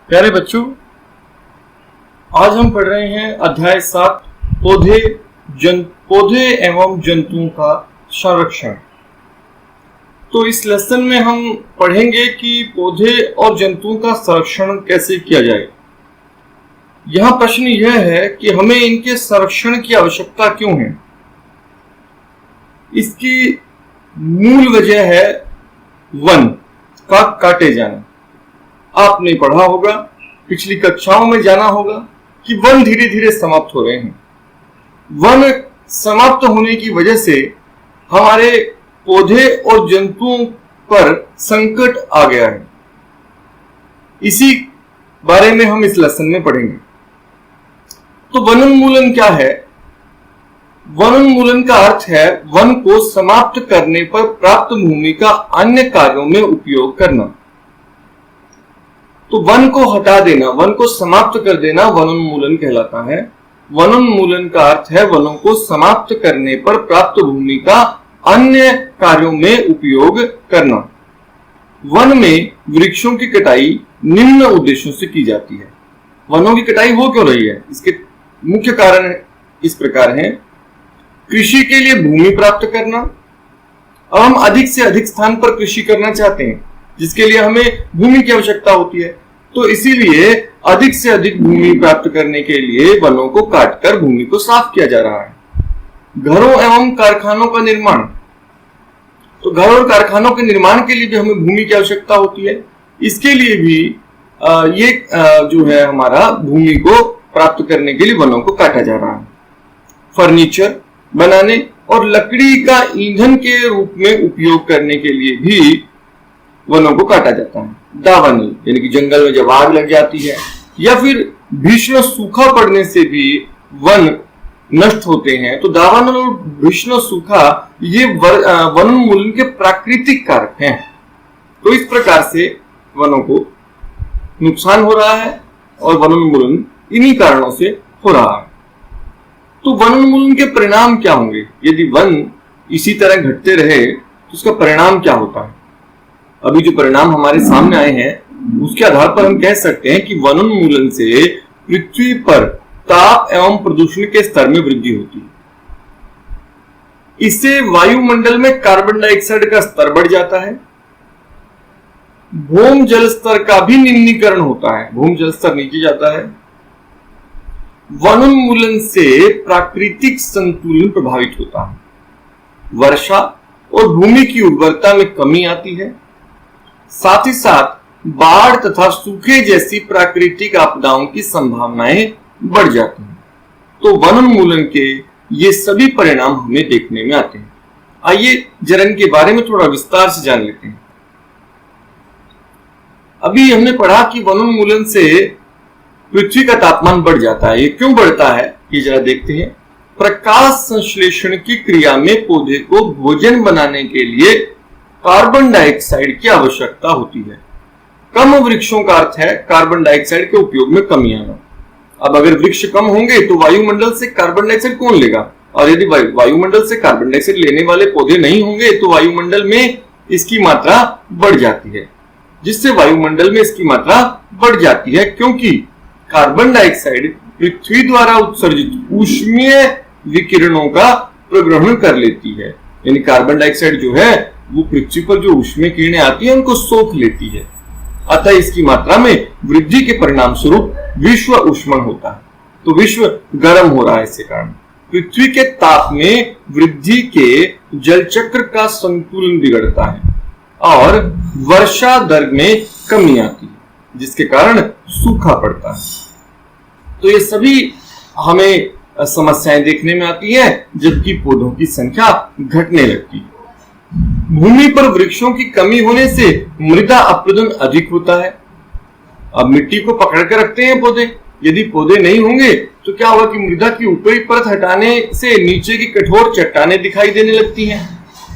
प्यारे बच्चों, आज हम पढ़ रहे हैं अध्याय 7 पौधे एवं जंतुओं का संरक्षण। तो इस लेसन में हम पढ़ेंगे कि पौधे और जंतुओं का संरक्षण कैसे किया जाए। यहाँ प्रश्न यह है कि हमें इनके संरक्षण की आवश्यकता क्यों है। इसकी मूल वजह है वन का काटे जाना। आपने पढ़ा होगा, पिछली कक्षाओं में जाना होगा कि वन धीरे धीरे समाप्त हो रहे हैं। वन समाप्त होने की वजह से हमारे पौधे और जंतुओं पर संकट आ गया है। इसी बारे में हम इस लेसन में पढ़ेंगे। तो वनोन्मूलन क्या है? वनोन्मूलन का अर्थ है वन को समाप्त करने पर प्राप्त भूमि का अन्य कार्यों में उपयोग करना। तो वन को हटा देना, वन को समाप्त कर देना वनोन्मूलन कहलाता है। वनोन्मूलन का अर्थ है वनों को समाप्त करने पर प्राप्त भूमि का अन्य कार्यों में उपयोग करना। वन में वृक्षों की कटाई निम्न उद्देश्यों से की जाती है। वनों की कटाई हो क्यों रही है? इसके मुख्य कारण इस प्रकार हैं। कृषि के लिए भूमि प्राप्त करना। अब हम अधिक से अधिक स्थान पर कृषि करना चाहते हैं, जिसके लिए हमें भूमि की आवश्यकता होती है। तो इसीलिए अधिक से अधिक भूमि प्राप्त करने के लिए वनों को काटकर भूमि को साफ किया जा रहा है। घरों एवं कारखानों का निर्माण। तो घर और कारखानों के निर्माण के लिए भी हमें भूमि की आवश्यकता होती है। इसके लिए भी जो है हमारा भूमि को प्राप्त करने के लिए वनों को काटा जा रहा है। फर्नीचर बनाने और लकड़ी का ईंधन के रूप में उपयोग करने के लिए भी वनों को काटा जाता है। दावानल यानी कि जंगल में जब आग लग जाती है या फिर भीषण सूखा पड़ने से भी वन नष्ट होते हैं। तो दावानल और भीषण सूखा ये वनोन्मूलन के प्राकृतिक कारक हैं। तो इस प्रकार से वनों को नुकसान हो रहा है और वनोन्मूलन इन्हीं कारणों से हो रहा है। तो वनोन्मूलन के परिणाम क्या होंगे? यदि वन इसी तरह घटते रहे तो उसका परिणाम क्या होता है? अभी जो परिणाम हमारे सामने आए हैं उसके आधार पर हम कह सकते हैं कि वनोन्मूलन से पृथ्वी पर ताप एवं प्रदूषण के स्तर में वृद्धि होती है। इससे वायुमंडल में कार्बन डाइऑक्साइड का स्तर बढ़ जाता है। भूमि जल स्तर का भी निम्नीकरण होता है, भूमि जल स्तर नीचे जाता है। वनोन्मूलन से प्राकृतिक संतुलन प्रभावित होता है। वर्षा और भूमि की उर्वरता में कमी आती है। साथ ही साथ बाढ़ तथा सूखे जैसी प्राकृतिक आपदाओं की संभावनाएं बढ़ जाती हैं। तो वनोन्मूलन के ये सभी परिणाम हमें देखने में आते हैं। आइए जरा इनके बारे में थोड़ा विस्तार से जान लेते हैं। अभी हमने पढ़ा कि वनोन्मूलन से पृथ्वी का तापमान बढ़ जाता है। ये क्यों बढ़ता है ये जरा देखते हैं। प्रकाश संश्लेषण की क्रिया में पौधे को भोजन बनाने के लिए कार्बन डाइऑक्साइड की आवश्यकता होती है। कम वृक्षों का अर्थ है कार्बन डाइऑक्साइड के उपयोग में कमी आना। अब अगर वृक्ष कम होंगे तो वायुमंडल से कार्बन डाइऑक्साइड कौन लेगा? और यदि वायुमंडल से कार्बन डाइऑक्साइड लेने वाले पौधे नहीं होंगे तो वायुमंडल में इसकी मात्रा बढ़ जाती है, जिससे वायुमंडल में इसकी मात्रा बढ़ जाती है, क्योंकि कार्बन डाइऑक्साइड पृथ्वी द्वारा उत्सर्जित ऊष्मीय विकिरणों का प्रग्रहण कर लेती है। यानी कार्बन डाइऑक्साइड जो है वो पृथ्वी पर जो ऊष्मीय किरणें आती है उनको सोख लेती है। अतः इसकी मात्रा में वृद्धि के परिणाम स्वरूप विश्व उष्मन होता है। तो विश्व गर्म हो रहा है। इसके कारण पृथ्वी के ताप में वृद्धि के जल चक्र का संतुलन बिगड़ता है और वर्षा दर में कमी आती है, जिसके कारण सूखा पड़ता है। तो ये सभी हमें समस्याएं देखने में आती है, जबकि पौधों की संख्या घटने लगती है। भूमि पर वृक्षों की कमी होने से मृदा अपरदन अधिक होता है। अब मिट्टी को पकड़ कर रखते हैं पौधे। यदि पौधे नहीं होंगे तो क्या होगा कि मृदा की ऊपरी परत हटाने से नीचे की कठोर चट्टानें दिखाई देने लगती हैं।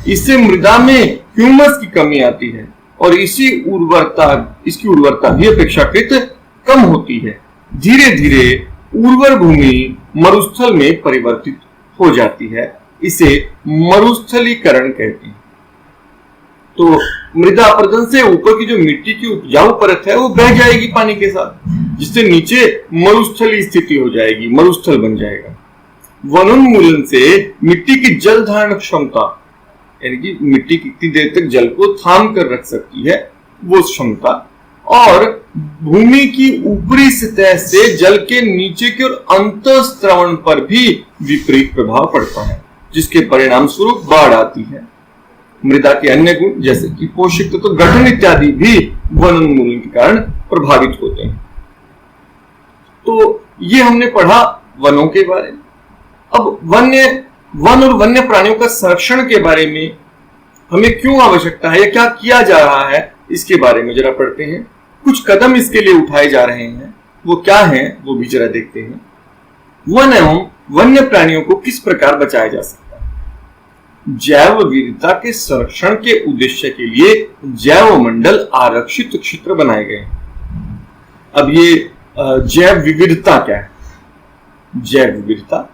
इससे मृदा में ह्यूमस की कमी आती है और इसकी उर्वरता भी अपेक्षाकृत कम होती है। धीरे धीरे उर्वर भूमि मरुस्थल में परिवर्तित हो जाती है। इसे मरुस्थलीकरण कहते हैं। तो मृदा अपरदन से ऊपर की जो मिट्टी की उपजाऊ परत है वो बह जाएगी पानी के साथ, जिससे नीचे मरुस्थली स्थिति हो जाएगी, मरुस्थल बन जाएगा। वनोन्मूलन से मिट्टी की जल धारण क्षमता, यानी कि मिट्टी कितनी देर तक जल को थाम कर रख सकती है, वो क्षमता, और भूमि की ऊपरी सतह से जल के नीचे की ओर अंतःस्रवण पर भी विपरीत प्रभाव पड़ता है, जिसके परिणाम स्वरूप बाढ़ आती है। मृदा के अन्य गुण जैसे कि पोषक तत्व गठन इत्यादि भी वनोन्मूलन के कारण प्रभावित होते हैं। तो ये हमने पढ़ा वनों के बारे में। अब वन और वन्य प्राणियों का संरक्षण के बारे में हमें क्यों आवश्यकता है या क्या किया जा रहा है, इसके बारे में जरा पढ़ते हैं। कुछ कदम इसके लिए उठाए जा रहे हैं, वो क्या हैं वो भी जरा देखते हैं। वन एवं वन्य प्राणियों को किस प्रकार बचाया जा सकता है। जैव विविधता के संरक्षण के उद्देश्य के लिए जैव मंडल आरक्षित क्षेत्र बनाए गए हैं। अब ये जैव विविधता क्या है? जैव विविधता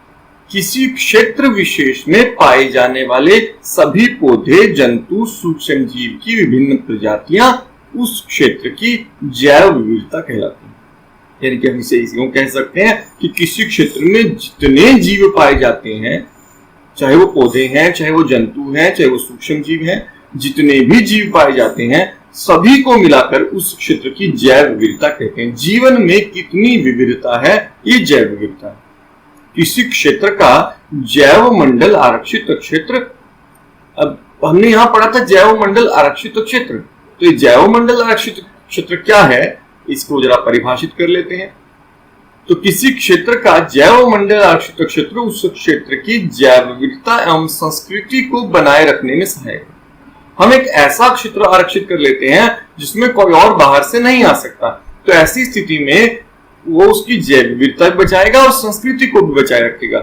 किसी क्षेत्र विशेष में पाए जाने वाले सभी पौधे, जंतु, सूक्ष्म जीव की विभिन्न प्रजातियां उस क्षेत्र की जैव विविधता कहलाती हैं। यानी कि हम इसे यूं कह सकते हैं कि किसी क्षेत्र में जितने जीव पाए जाते हैं, चाहे वो पौधे हैं, चाहे वो जंतु हैं, चाहे वो सूक्ष्म जीव हैं, जितने भी जीव पाए जाते हैं सभी को मिलाकर उस क्षेत्र की जैव विविधता कहते हैं। जीवन में कितनी विविधता है, ये जैव विविधता है। किसी क्षेत्र का जैव मंडल आरक्षित क्षेत्र, अब हमने यहां पढ़ा था जैव मंडल आरक्षित क्षेत्र, तो ये जैव मंडल आरक्षित क्षेत्र क्या है, इसको जरा परिभाषित कर लेते हैं। तो किसी क्षेत्र का जैव मंडल आरक्षित क्षेत्र उस क्षेत्र की जैव विविधता एवं संस्कृति को बनाए रखने में सहायक है। हम एक ऐसा क्षेत्र आरक्षित कर लेते हैं जिसमें कोई और बाहर से नहीं आ सकता, तो ऐसी स्थिति में वो उसकी जैव विविधता बचाएगा और संस्कृति को भी बचाए रखेगा।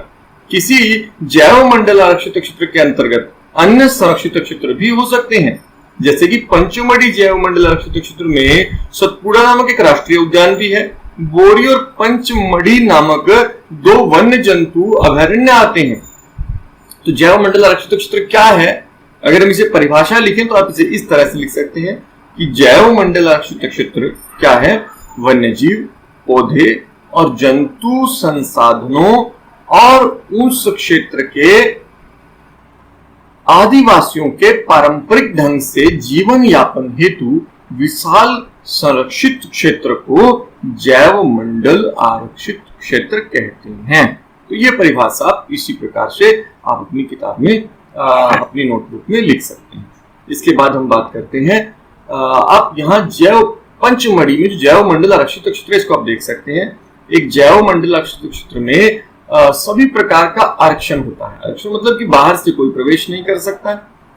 किसी जैव मंडल आरक्षित क्षेत्र के अंतर्गत अन्य संरक्षित क्षेत्र भी हो सकते हैं, जैसे कि पंचमढ़ी जैव मंडल आरक्षित क्षेत्र में सतपुड़ा नामक एक राष्ट्रीय उद्यान भी है। बोरी और पंचमढ़ी नामक दो वन्य जंतु अभयारण्य आते हैं। तो जैव मंडल आरक्षित क्षेत्र क्या है, अगर हम इसे परिभाषा लिखें तो आप इसे इस तरह से लिख सकते हैं कि जैव मंडल आरक्षित क्षेत्र क्या है, वन्य जीव, पौधे और जंतु संसाधनों और उस क्षेत्र के आदिवासियों के पारंपरिक ढंग से जीवन यापन हेतु विशाल संरक्षित क्षेत्र को जैव मंडल आरक्षित क्षेत्र कहते हैं। तो ये परिभाषा आप इसी प्रकार से आप अपनी किताब में अपनी नोटबुक में लिख सकते हैं। इसके बाद हम बात करते हैं, आप यहाँ जैव पंचमढ़ी में जो जैव मंडल आरक्षित क्षेत्र है इसको आप देख सकते हैं। एक जैव मंडल आरक्षित क्षेत्र में सभी प्रकार का आरक्षण होता है। आरक्षण मतलब कि बाहर से कोई प्रवेश नहीं कर सकता।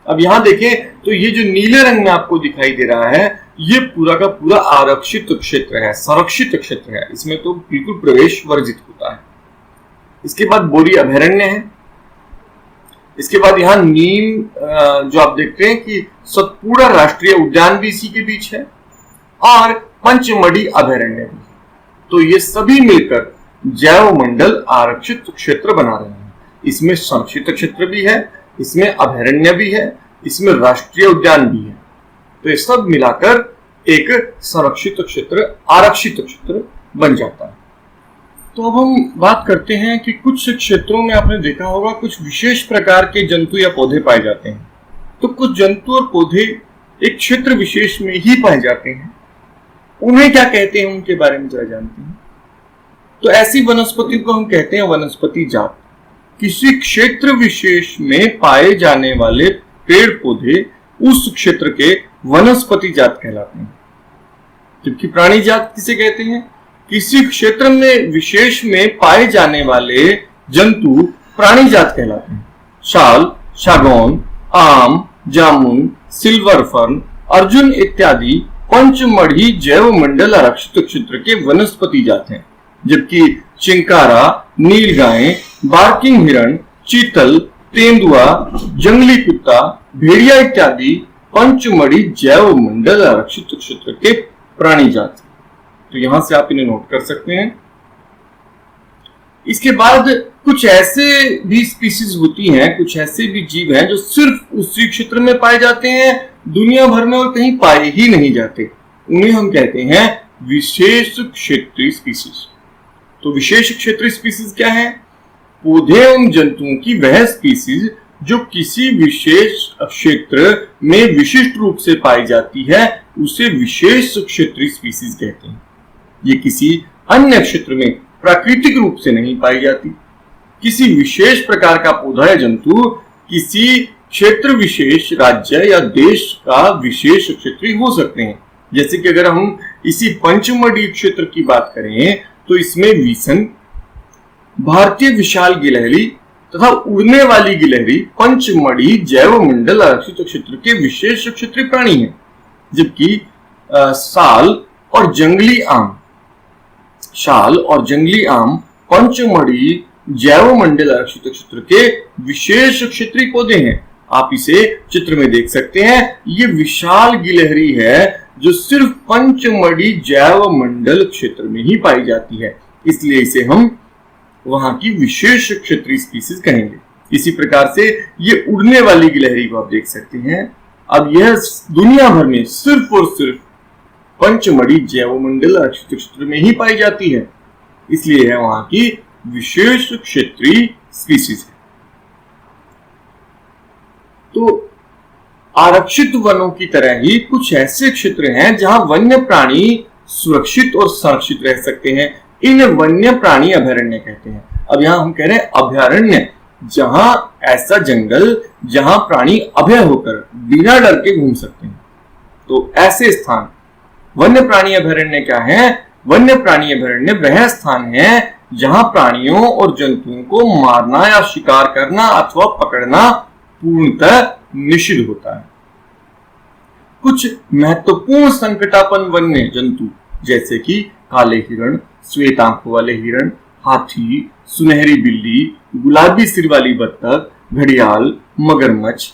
अब यहाँ देखें तो ये जो नीले रंग में आपको दिखाई दे रहा है ये पूरा का पूरा आरक्षित क्षेत्र है, संरक्षित क्षेत्र है, इसमें तो बिल्कुल प्रवेश वर्जित होता है। इसके बाद बोरी अभयारण्य है। इसके बाद यहाँ नीम जो आप देखते हैं कि सतपुड़ा राष्ट्रीय उद्यान भी इसी के बीच है और पंचमढ़ी अभयारण्य भी। तो ये सभी मिलकर जैव मंडल आरक्षित क्षेत्र बना रहे हैं। इसमें संरक्षित क्षेत्र भी है, इसमें अभयारण्य भी है, इसमें राष्ट्रीय उद्यान भी है। तो ये सब मिलाकर एक संरक्षित क्षेत्र, आरक्षित क्षेत्र बन जाता है। तो अब हम बात करते हैं कि कुछ क्षेत्रों में आपने देखा होगा कुछ विशेष प्रकार के जंतु या पौधे पाए जाते हैं। तो कुछ जंतु और पौधे एक क्षेत्र विशेष में ही पाए जाते हैं, उन्हें क्या कहते हैं उनके बारे में जरा जानते हैं। तो ऐसी वनस्पति को हम कहते हैं वनस्पति जात। किसी क्षेत्र विशेष में पाए जाने वाले पेड़ पौधे उस क्षेत्र के वनस्पति जात कहलाते हैं। जबकि प्राणी जात किसे कहते हैं, किसी क्षेत्र में विशेष में पाए जाने वाले जंतु प्राणी जात कहलाते हैं। शाल, सागौन, आम, जामुन, सिल्वर फर्न, अर्जुन इत्यादि पंचमढ़ी जैव मंडल आरक्षित क्षेत्र के वनस्पति जात हैं। जबकि चिंकारा, नीलगाय, बार्किंग हिरण, चीतल, तेंदुआ, जंगली कुत्ता, भेड़िया इत्यादि पंचमढ़ी जैव मंडल आरक्षित क्षेत्र के प्राणी जात। तो यहां से आप इन्हें नोट कर सकते हैं। इसके बाद कुछ ऐसे भी स्पीसीज होती हैं, कुछ ऐसे भी जीव हैं जो सिर्फ उसी क्षेत्र में पाए जाते हैं, दुनिया भर में और कहीं पाए ही नहीं जाते। उन्हें हम कहते हैं विशेष क्षेत्रीय स्पीसीज। तो विशेष क्षेत्रीय स्पीसीज क्या है? पौधे एवं जंतुओं की वह स्पीसीज जो किसी विशेष क्षेत्र में विशिष्ट रूप से पाई जाती है, उसे विशेष क्षेत्रीय स्पीसीज कहते हैं। ये किसी अन्य क्षेत्र में प्राकृतिक रूप से नहीं पाई जाती। किसी विशेष प्रकार का पौधा या जंतु किसी क्षेत्र विशेष, राज्य या देश का विशेष क्षेत्रीय हो सकते हैं। जैसे कि अगर हम इसी पंचमढ़ी क्षेत्र की बात करें तो इसमें विसन, भारतीय विशाल गिलहरी तथा उड़ने वाली गिलहरी पंचमढ़ी जैव मंडल आरक्षित क्षेत्र के विशेष क्षेत्रीय प्राणी हैं। जबकि साल और जंगली आम पंचमढ़ी जैव मंडल आरक्षित क्षेत्र के विशेष क्षेत्रीय पौधे हैं। आप इसे चित्र में देख सकते हैं। ये विशाल गिलहरी है जो सिर्फ पंचमढ़ी जैव मंडल क्षेत्र में ही पाई जाती है, इसलिए इसे हम वहां की विशेष क्षेत्रीय स्पीसीज कहेंगे। इसी प्रकार से ये उड़ने वाली गिलहरी को आप देख सकते हैं। अब यह दुनिया भर में सिर्फ और सिर्फ पंचमढ़ी जैव मंडल आरक्षित क्षेत्र में ही पाई जाती है, इसलिए है वहां की विशेष क्षेत्रीय स्पीसीज है। तो आरक्षित वनों की तरह ही कुछ ऐसे क्षेत्र हैं जहां वन्य प्राणी सुरक्षित और संरक्षित रह सकते हैं। इन वन्य प्राणी अभयारण्य कहते हैं। अब यहां हम कह रहे हैं अभयारण्य, जहां ऐसा जंगल जहां प्राणी अभय होकर बिना डर के घूम सकते हैं। तो ऐसे स्थान वन्य प्राणी अभयारण्य क्या है? वन्य प्राणी अभयारण्य वह स्थान है जहां प्राणियों और जंतुओं को मारना या शिकार करना अथवा पकड़ना पूर्णतः निषिद्ध होता है। कुछ महत्वपूर्ण संकटापन्न वन्य जंतु जैसे कि काले हिरण, श्वेत आंखों वाले हिरण, हाथी, सुनहरी बिल्ली, गुलाबी सिर वाली बत्तख, घड़ियाल, मगरमच्छ,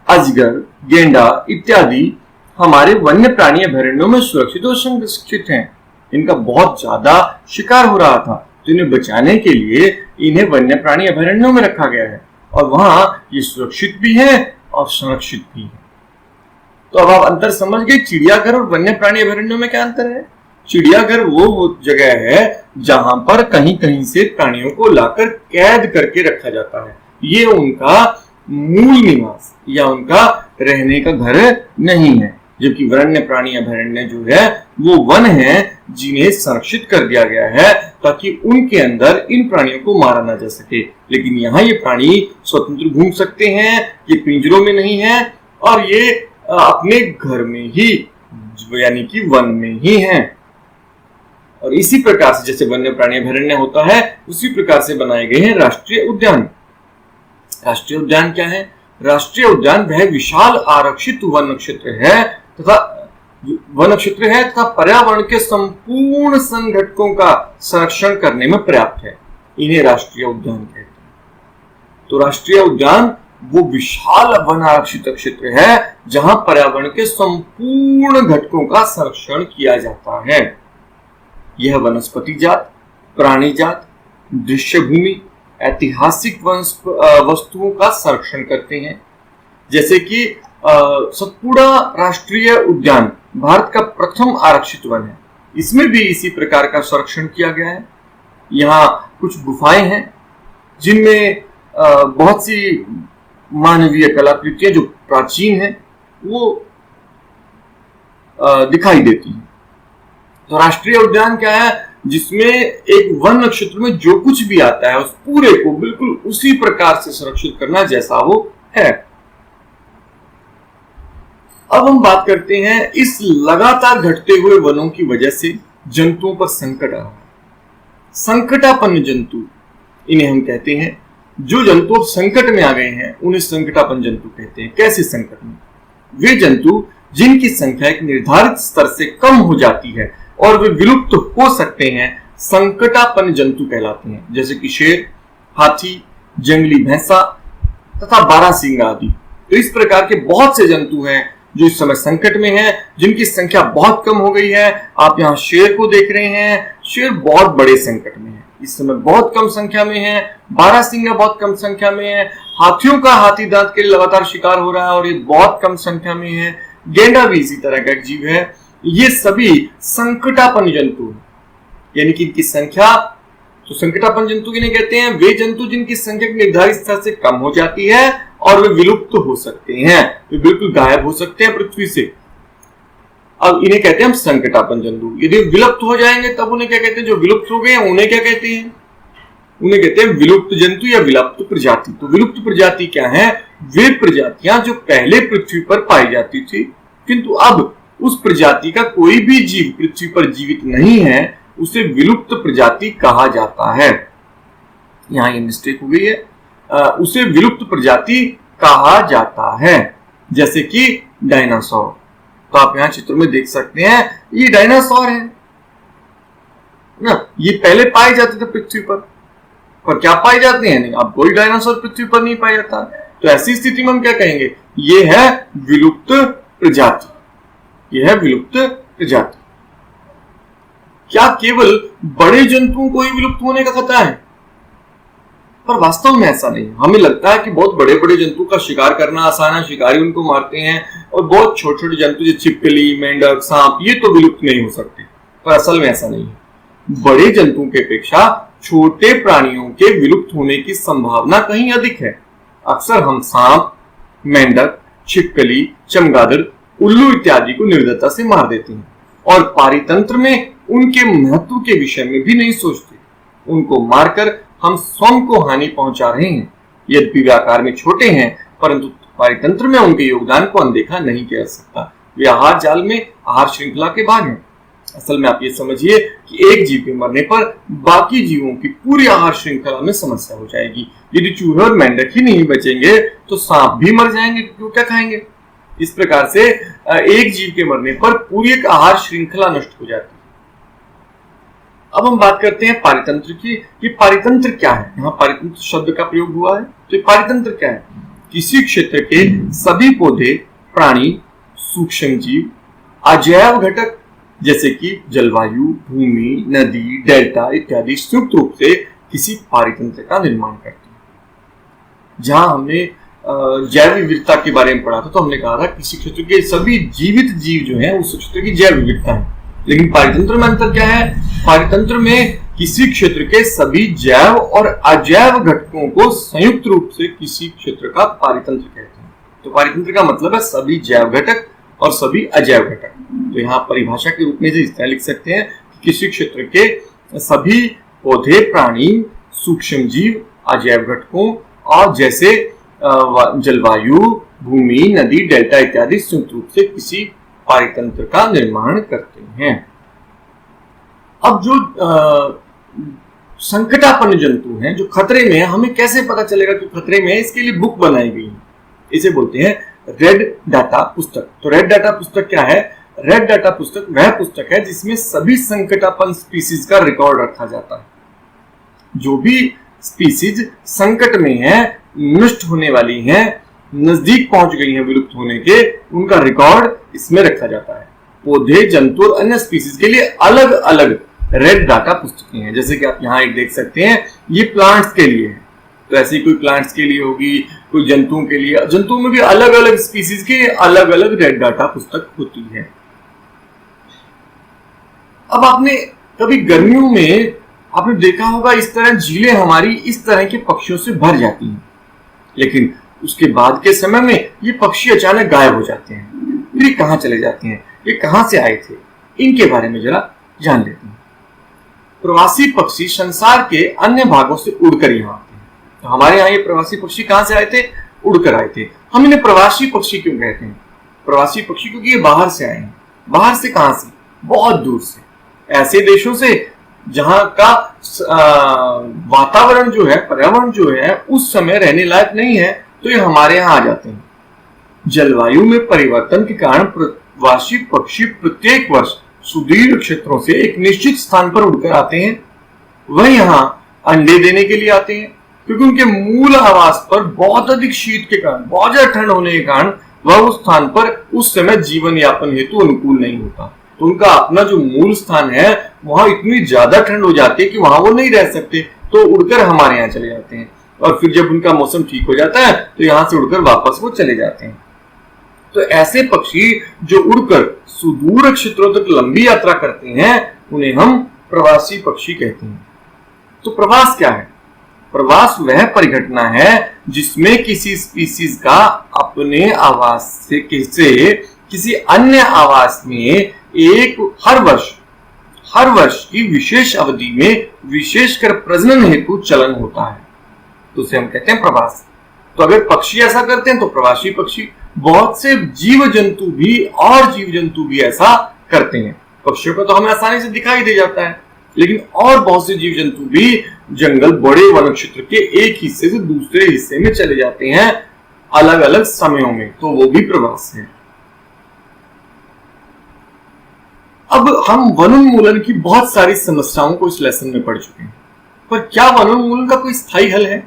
अजगर, गेंडा इत्यादि हमारे वन्य प्राणी अभयारण्यों में सुरक्षित और संरक्षित हैं। इनका बहुत ज्यादा शिकार हो रहा था, तो इन्हें बचाने के लिए इन्हें वन्य प्राणी अभयारण्यों में रखा गया है और वहां ये सुरक्षित भी है और संरक्षित भी है। तो अब आप अंतर समझ गए चिड़ियाघर और वन्य प्राणी अभयारण्यों में क्या अंतर है? चिड़ियाघर वो जगह है जहां पर कहीं कहीं से प्राणियों को लाकर कैद करके रखा जाता है। ये उनका मूल निवास या उनका रहने का घर नहीं है। जबकि वन्य प्राणी अभयारण्य जो है वो वन है जिन्हें संरक्षित कर दिया गया है ताकि उनके अंदर इन प्राणियों को मारा ना जा सके। लेकिन यहाँ ये प्राणी स्वतंत्र घूम सकते हैं, ये पिंजरों में नहीं है और ये अपने घर में ही यानी कि वन में ही हैं। और इसी प्रकार से जैसे वन्य प्राणी अभयारण्य होता है उसी प्रकार से बनाए गए हैं राष्ट्रीय उद्यान। राष्ट्रीय उद्यान क्या है? राष्ट्रीय उद्यान वह विशाल आरक्षित वन क्षेत्र है तथा पर्यावरण के संपूर्ण संघटकों का संरक्षण करने में पर्याप्त है। इन्हें राष्ट्रीय उद्यान कहते हैं। तो राष्ट्रीय उद्यान वो विशाल वन आरक्षित क्षेत्र है जहां पर्यावरण के संपूर्ण घटकों का संरक्षण किया जाता है। यह वनस्पति जात, प्राणी जात, दृश्य भूमि, ऐतिहासिक वस्तुओं का संरक्षण करते हैं। जैसे कि सतपुड़ा राष्ट्रीय उद्यान भारत का प्रथम आरक्षित वन है। इसमें भी इसी प्रकार का संरक्षण किया गया है। यहाँ कुछ गुफाएं हैं जिनमें बहुत सी मानवीय कलाकृतियां जो प्राचीन हैं वो दिखाई देती हैं। तो राष्ट्रीय उद्यान क्या है? जिसमें एक वन क्षेत्र में जो कुछ भी आता है उस पूरे को बिल्कुल उसी प्रकार से संरक्षित करना जैसा वो है। अब हम बात करते हैं इस लगातार घटते हुए वनों की वजह से जंतुओं पर संकट आ रहा है। संकटापन्न जंतु इन्हें हम कहते हैं। जो जंतु अब संकट में आ गए हैं उन्हें संकटापन्न जंतु कहते हैं। कैसे संकट में? वे जंतु जिनकी संख्या एक निर्धारित स्तर से कम हो जाती है और वे विलुप्त हो सकते हैं संकटापन्न जंतु कहलाते हैं। जैसे कि शेर, हाथी, जंगली भैंसा तथा बारहसिंगा आदि। तो इस प्रकार के बहुत से जंतु हैं जो इस समय संकट में हैं, जिनकी संख्या बहुत कम हो गई है। आप यहाँ शेर को देख रहे हैं, शेर बहुत बड़े संकट में है। इस समय बहुत कम संख्या में है, बारहसिंगा बहुत कम संख्या में है, हाथियों का हाथी दांत के लिए लगातार शिकार हो रहा है और ये बहुत कम संख्या में है, गेंडा भी इसी तरह का एक जीव है। ये सभी संकटापन्न जंतु हैं, यानी कि इनकी संख्या, तो संकटापन्न जंतु किन्हें कहते हैं? वे जंतु जिनकी संख्या निर्धारित स्तर से कम हो जाती है और वे विलुप्त हो सकते हैं, वे बिल्कुल गायब हो सकते हैं पृथ्वी से। अब इन्हें कहते हैं हम संकटापन्न जंतु। यदि विलुप्त हो जाएंगे तब उन्हें क्या कहते हैं? जो विलुप्त हो गए हैं उन्हें क्या कहते हैं? उन्हें कहते हैं विलुप्त जंतु या विलुप्त प्रजाति। तो विलुप्त प्रजाति क्या है? वे प्रजातियां जो पहले पृथ्वी पर पाई जाती थी, किंतु अब उस प्रजाति का कोई भी जीव पृथ्वी पर जीवित नहीं है, उसे विलुप्त प्रजाति कहा जाता है। यहां ये मिस्टेक हो गई है, उसे विलुप्त प्रजाति कहा जाता है। जैसे कि डायनासोर, तो आप यहां चित्र में देख सकते हैं, ये डायनासोर है ना, ये पहले पाए जाते थे पृथ्वी पर क्या पाए जाते हैं? नहीं, अब कोई डायनासोर पृथ्वी पर नहीं पाया जाता। तो ऐसी स्थिति में हम क्या कहेंगे? ये है विलुप्त प्रजाति, यह है विलुप्त प्रजाति। क्या केवल बड़े जंतुओं को ही विलुप्त होने का खतरा है? पर वास्तव में ऐसा नहीं है। हमें लगता है कि बहुत बड़े बड़े जंतु का शिकार करना आसान है, शिकारी उनको मारते हैं, और बहुत छोटे छोटे जंतु जैसे छिपकली, मेंढक, सांप, ये तो विलुप्त नहीं हो सकते। पर असल में ऐसा नहीं है। बड़े जंतुओं के अपेक्षा छोटे प्राणियों के विलुप्त होने की संभावना कहीं अधिक है। अक्सर हम सांप, मेंढक, छिपकली, चमगादड़, उल्लू इत्यादि को निर्दयता से मार देते हैं और पारितंत्र में उनके महत्व के विषय में भी नहीं सोचते। उनको मारकर हम स्वयं को हानि पहुंचा रहे हैं। यद्यपि वे आकार में छोटे हैं, परंतु पारितंत्र में उनके योगदान को अनदेखा नहीं किया जा सकता। वे आहार जाल में, आहार श्रृंखला के भाग हैं। असल में आप ये समझिए कि एक जीव के मरने पर बाकी जीवों की पूरी आहार श्रृंखला में समस्या हो जाएगी। यदि चूहे और मेंढक ही नहीं बचेंगे तो सांप भी मर जाएंगे, क्यों क्या खाएंगे? इस प्रकार से एक जीव के मरने पर पूरी एक आहार श्रृंखला नष्ट हो जाती है। अब हम बात करते हैं पारितंत्र की कि पारितंत्र क्या है। यहाँ पारितंत्र शब्द का प्रयोग हुआ है, तो पारितंत्र क्या है? किसी क्षेत्र के सभी पौधे, प्राणी, सूक्ष्म जीव, अजैव घटक जैसे कि जलवायु, भूमि, नदी, डेल्टा इत्यादि संयुक्त रूप से किसी पारितंत्र का निर्माण करते हैं। जहां हमने जैव विविधता के बारे में पढ़ा था, तो हमने कहा था किसी क्षेत्र के सभी जीवित जीव जो हैं उस क्षेत्र की जैव विविधता है। लेकिन पारितंत्र में अंतर क्या है? पारितंत्र में किसी क्षेत्र के सभी जैव और अजैव घटकों को संयुक्त रूप से किसी क्षेत्र का पारितंत्र कहते हैं। तो पारितंत्र का मतलब है सभी जैव घटक और सभी अजैव घटक। तो यहाँ परिभाषा के रूप में इस तरह लिख सकते हैं कि किसी क्षेत्र के सभी पौधे, प्राणी, सूक्ष्म जीव, अजैव घटकों और जैसे जलवायु, भूमि, नदी, डेल्टा इत्यादि संयुक्त रूप से किसी पारितंत्र का निर्माण करते हैं। अब जो संकटापन्न जंतु हैं, जो खतरे में है, हमें कैसे पता चलेगा कि खतरे में है? इसके लिए बुक बनाई गई है, इसे बोलते हैं रेड डाटा पुस्तक। तो रेड डाटा पुस्तक क्या है? रेड डाटा पुस्तक वह पुस्तक है जिसमें सभी संकटापन्न स्पीसीज का रिकॉर्ड रखा जाता है। जो भी स्पीसीज संकट में है, नष्ट होने वाली हैं, नजदीक पहुंच गई हैं विलुप्त होने के, उनका रिकॉर्ड इसमें रखा जाता है। पौधे, जंतु और अन्य स्पीसीज के लिए अलग अलग रेड डाटा पुस्तकें हैं। जैसे कि आप यहाँ एक देख सकते हैं, ये प्लांट्स के लिए है, तो ऐसी कोई प्लांट्स के लिए होगी, कोई जंतुओं के लिए। जंतुओं में भी अलग अलग स्पीसीज के अलग अलग रेड डाटा पुस्तक होती है। अब आपने कभी गर्मियों में आपने देखा होगा इस तरह झीलें हमारी इस तरह के पक्षियों से भर जाती हैं, लेकिन उसके बाद के समय में ये पक्षी अचानक गायब हो जाते हैं। फिर ये कहाँ चले जाते हैं? ये कहाँ से आए थे? इनके बारे में जरा जान लेते हैं। प्रवासी पक्षी संसार के अन्य भागों से उड़कर यहाँ आते हैं। तो हमारे यहाँ ये प्रवासी पक्षी कहाँ से आए थे? उड़कर आए थे। हम इन्हें प्रवासी पक्षी क्यों कहते हैं? प्रवासी पक्षी क्योंकि ये बाहर से आए हैं। बाहर से कहाँ से? बहुत दूर से, ऐसे देशों से जहां का वातावरण जो है, पर्यावरण जो है, उस समय रहने लायक नहीं है, तो ये हमारे यहाँ आ जाते हैं। जलवायु में परिवर्तन के कारण प्रवासी पक्षी प्रत्येक वर्ष सुदूर क्षेत्रों से एक निश्चित स्थान पर उड़कर आते हैं। वह यहाँ अंडे देने के लिए आते हैं, क्योंकि उनके मूल आवास पर बहुत अधिक शीत के कारण, बहुत ज्यादा ठंड होने के कारण वह उस स्थान पर उस समय जीवन यापन हेतु अनुकूल नहीं होता। तो उनका अपना जो मूल स्थान है वहां इतनी ज्यादा ठंड हो जाती है कि वहां वो नहीं रह सकते, तो उड़कर हमारे यहाँ चले जाते हैं। और फिर जब उनका मौसम ठीक हो जाता है तो यहाँ से उड़कर वापस वो चले जाते हैं। तो ऐसे पक्षी जो उड़कर सुदूर क्षेत्रों तक लंबी यात्रा करते हैं उन्हें हम प्रवासी पक्षी कहते हैं। तो प्रवास क्या है? प्रवास वह परिघटना है जिसमें किसी स्पीसीज का अपने आवास से किसी अन्य आवास में एक हर वर्ष की विशेष अवधि में विशेषकर प्रजनन हेतु चलन होता है, तो उसे हम कहते हैं प्रवास। तो अगर पक्षी ऐसा करते हैं तो प्रवासी पक्षी। बहुत से जीव जंतु भी ऐसा करते हैं। पक्षियों को तो हमें आसानी से दिखाई दे जाता है, लेकिन और बहुत से जीव जंतु भी जंगल बड़े वन क्षेत्र के एक हिस्से से दूसरे हिस्से में चले जाते हैं अलग अलग समयों में, तो वो भी प्रवास है। अब हम वनोन्मूलन की बहुत सारी समस्याओं को इस लेसन में पढ़ चुके हैं, पर क्या वनोन्मूलन का कोई स्थायी हल है?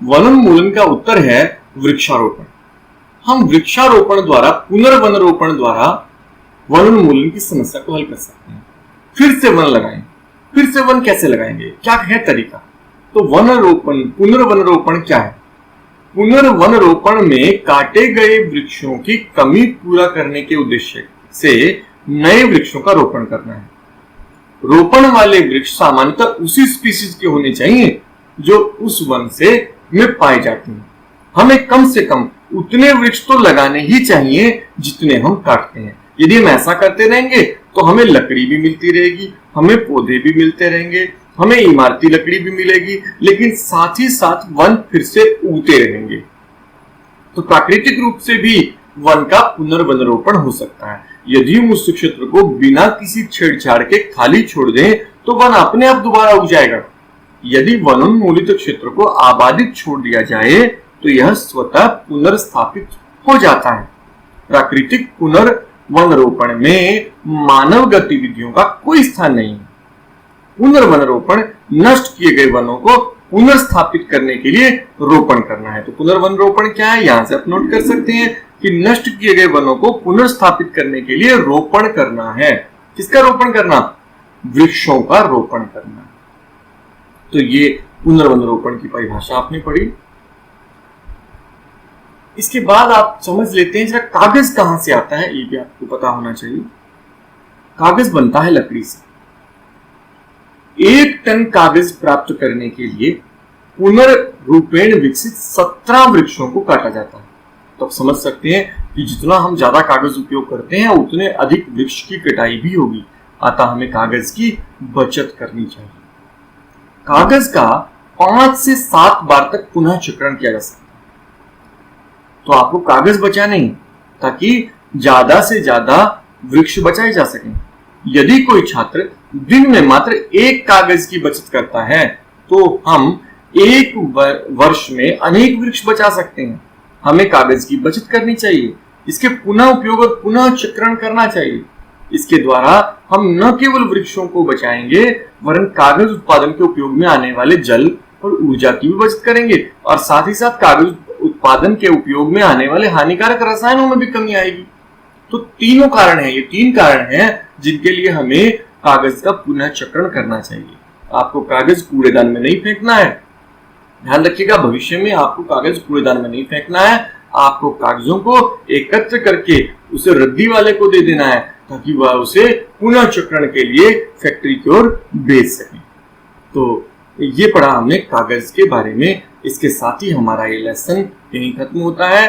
वनोन्मूलन का उत्तर है वृक्षारोपण। हम वृक्षारोपण द्वारा, पुनर्वनरोपण द्वारा वनोन्मूलन की समस्या को हल कर सकते हैं। फिर से वन लगाएं। फिर से वन कैसे लगाएंगे, क्या है तरीका? तो पुनर्वनरोपण क्या है? पुनर्वनरोपण में काटे गए वृक्षों की कमी पूरा करने के उद्देश्य से नए वृक्षों का रोपण करना है। रोपण वाले वृक्ष सामान्यतः उसी स्पीसीज के होने चाहिए जो उस वन में पाए जाते हैं। हमें कम से कम उतने वृक्ष तो लगाने ही चाहिए जितने हम काटते हैं। यदि हम ऐसा करते रहेंगे तो हमें लकड़ी भी मिलती रहेगी, हमें पौधे भी मिलते रहेंगे, हमें इमारती लकड़ी भी मिलेगी, लेकिन साथ ही साथ वन फिर से उगते रहेंगे। तो प्राकृतिक रूप से भी वन का पुनर्वनरोपण हो सकता है। यदि हम उस क्षेत्र को बिना किसी छेड़छाड़ के खाली छोड़ दें तो वन अपने आप दोबारा उग जाएगा। यदि वनोन्मूलित क्षेत्र को आबादित छोड़ दिया जाए तो यह स्वतः पुनर्स्थापित हो जाता है। प्राकृतिक पुनर्वनरोपण में मानव गतिविधियों का कोई स्थान नहीं है। पुनर्वनरोपण नष्ट किए गए वनों को पुनर्स्थापित करने के लिए रोपण करना है। तो पुनर्वनरोपण क्या है, यहां से आप नोट कर सकते हैं कि नष्ट किए गए वनों को पुनर्स्थापित करने के लिए रोपण करना है। किसका रोपण करना? वृक्षों का रोपण करना। तो ये पुनर्वनरोपण की परिभाषा आपने पढ़ी। इसके बाद आप समझ लेते हैं जरा कागज कहां से आता है, ये भी आपको पता होना चाहिए। कागज बनता है लकड़ी से। 1 टन कागज प्राप्त करने के लिए पुनर्रूपेण विकसित 17 वृक्षों को काटा जाता है। तो आप समझ सकते हैं कि जितना हम ज्यादा कागज उपयोग करते हैं उतने अधिक वृक्ष की कटाई भी होगी, अतः हमें कागज की बचत करनी चाहिए। कागज का 5 से 7 बार तक पुनः चक्रण किया जा सकता है। तो आपको कागज बचाने ही ताकि ज्यादा से ज्यादा वृक्ष बचाए जा सकें। यदि कोई छात्र दिन में मात्र 1 कागज की बचत करता है तो हम 1 वर्ष में अनेक वृक्ष बचा सकते हैं। हमें कागज की बचत करनी चाहिए, इसके पुनः उपयोग और पुनः चक्रण करना चाहिए। इसके द्वारा हम न केवल वृक्षों को बचाएंगे वरन कागज उत्पादन के उपयोग में आने वाले जल और ऊर्जा की भी बचत करेंगे, और साथ ही साथ कागज उत्पादन के उपयोग में आने वाले हानिकारक रसायनों में भी कमी आएगी। तो तीनों कारण हैं, ये 3 कारण हैं जिनके लिए हमें कागज का पुनः चक्रण करना चाहिए। आपको कागज कूड़ेदान में नहीं फेंकना है, ध्यान रखिएगा। भविष्य में आपको कागज कूड़ेदान में नहीं फेंकना है, आपको कागजों को एकत्र करके उसे रद्दी वाले को दे देना है ताकि वह उसे पुनः चक्रण के लिए फैक्ट्री की ओर बेच सके। तो ये पढ़ा हमने कागज के बारे में। इसके साथ ही हमारा ये लेसन यहीं खत्म होता है।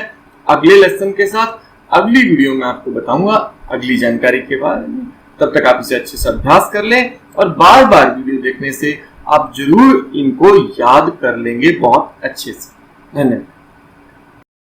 अगले लेसन के साथ अगली वीडियो में आपको बताऊंगा अगली जानकारी के बारे में। तब तक आप इसे अच्छे से अभ्यास कर लें और बार बार वीडियो देखने से आप जरूर इनको याद कर लेंगे बहुत अच्छे से। धन्यवाद।